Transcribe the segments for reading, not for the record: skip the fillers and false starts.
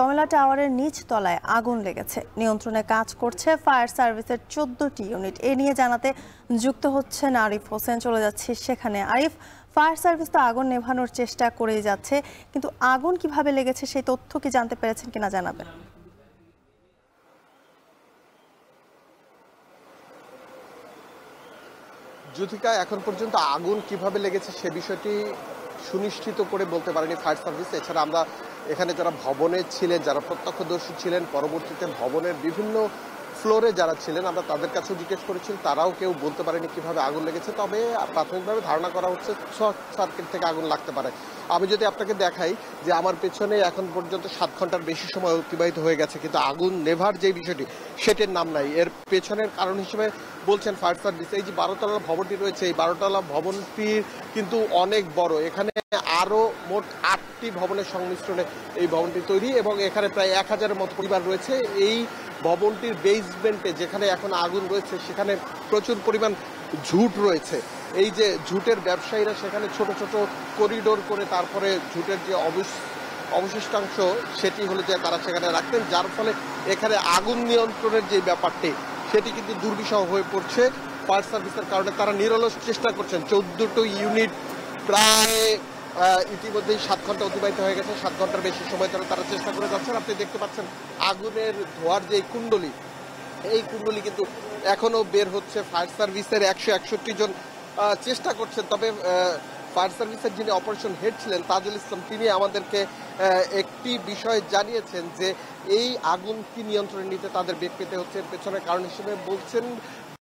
কমলা টাওয়ারের নিচ তলায় আগুন লেগেছে। নিয়ন্ত্রণে কাজ করছে ফায়ার সার্ভিসের 14টি ইউনিট। এ নিয়ে জানাতে যুক্ত হচ্ছেন আরিফ হোসেন। চলে যাচ্ছে সেখানে। আরিফ, ফায়ার সার্ভিস তো আগুন নেভানোর চেষ্টা করেই যাচ্ছে, কিন্তু আগুন কিভাবে লেগেছে সেই তথ্য কি জানতে পেরেছেন কিনা জানাবেন। জ্যোতিকা, এখন পর্যন্ত আগুন কিভাবে লেগেছে সে বিষয়টি সুনিশ্চিত করে বলতে পারেনি ফায়ার সার্ভিস। এছাড়া আমরা এখানে যারা ভবনে ছিলেন, যারা প্রত্যক্ষদর্শী ছিলেন, পরবর্তীতে ভবনের বিভিন্ন ফ্লোরে যারা ছিলেন, আমরা তাদের কাছেও জিজ্ঞেস করেছি, তারাও কেউ বলতে পারেনি কিভাবে আগুন লেগেছে। তবে প্রাথমিকভাবে ধারণা করা হচ্ছে শর্ট সার্কিট থেকে আগুন লাগতে পারে। আমি যদি আপনাকে দেখাই যে আমার পেছনে এখন পর্যন্ত 7 ঘন্টার বেশি সময় অতিবাহিত হয়ে গেছে, কিন্তু আগুন নেভার যে বিষয়টি সেটির নাম নাই। এর পেছনের কারণ হিসেবে বলছেন ফায়ার সার্ভিস, এই যে 12 তলার ভবনটি রয়েছে, এই 12 তলা ভবনটির কিন্তু অনেক বড়। এখানে আরো মোট 8টি ভবনের সংমিশ্রণে এই ভবনটি তৈরি এবং এখানে প্রায় 1000-এর মতো পরিবার রয়েছে। এই ভবনটির বেসমেন্টে যেখানে এখন আগুন রয়েছে সেখানে প্রচুর পরিমাণ ঝুট রয়েছে। এই যে ঝুটের ব্যবসায়ীরা সেখানে ছোট ছোট করিডোর করে তারপরে ঝুটের যে অবশিষ্টাংশ সেটি হলো যে তারা সেখানে রাখতেন, যার ফলে এখানে আগুন নিয়ন্ত্রণের যে ব্যাপারটি সেটি কিন্তু দুর্বিষহ হয়ে পড়ছে। ফায়ার সার্ভিসের কারণে তারা নিরলস চেষ্টা করছেন। 14টি ইউনিট প্রায় ইতিমধ্যেই 7 ঘন্টা অতিবাহিত হয়ে গেছে। 7 ঘন্টার বেশি সময় ধরে তারা চেষ্টা করে যাচ্ছেন। আপনি দেখতে পাচ্ছেন আগুনের ধোঁয়ার যে কুণ্ডলী, এই কুণ্ডলী কিন্তু এখনো বের হচ্ছে। ফায়ার সার্ভিসের 161 জন চেষ্টা করছেন। তবে ফায়ার সার্ভিসের যিনি অপারেশন হেড ছিলেন তাজুল ইসলাম, তিনি আমাদেরকে একটি বিষয় জানিয়েছেন যে এই আগুনকে নিয়ন্ত্রণে নিতে তাদের বেগ পেতে হচ্ছে। পেছনের কারণ হিসেবে বলছেন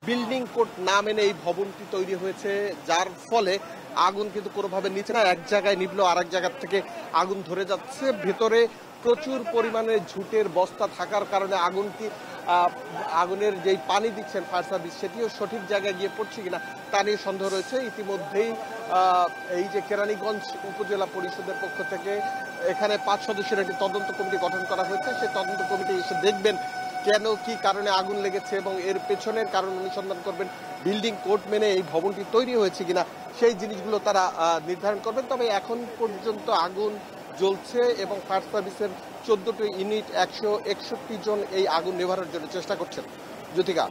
বিল্ডিং কোড না মেনে এই ভবনটি তৈরি হয়েছে, যার ফলে আগুন কিন্তু কোনোভাবে নিচে না, এক জায়গায় নিভলো আর এক জায়গা থেকে আগুন ধরে যাচ্ছে। ভেতরে প্রচুর পরিমাণে ঝুটের বস্তা থাকার কারণে আগুনের যেই পানি দিচ্ছেন ফায়ার সার্ভিস সেটিও সঠিক জায়গায় গিয়ে পড়ছে কিনা তা নিয়ে সন্দেহ রয়েছে। ইতিমধ্যেই এই যে কেরানীগঞ্জ উপজেলা পরিষদের পক্ষ থেকে এখানে 5 সদস্যের একটি তদন্ত কমিটি গঠন করা হয়েছে। সেই তদন্ত কমিটি এসে দেখবেন কেন কি কারণে আগুন লেগেছে এবং এর পেছনের কারণ অনুসন্ধান করবেন। বিল্ডিং কোড মেনে এই ভবনটি তৈরি হয়েছে কিনা সেই জিনিসগুলো তারা নির্ধারণ করবেন। তবে এখন পর্যন্ত আগুন জ্বলছে এবং ফায়ার সার্ভিসের 14টি ইউনিট 161 জন এই আগুন নেভানোর জন্য চেষ্টা করছেন। জ্যোতিকা।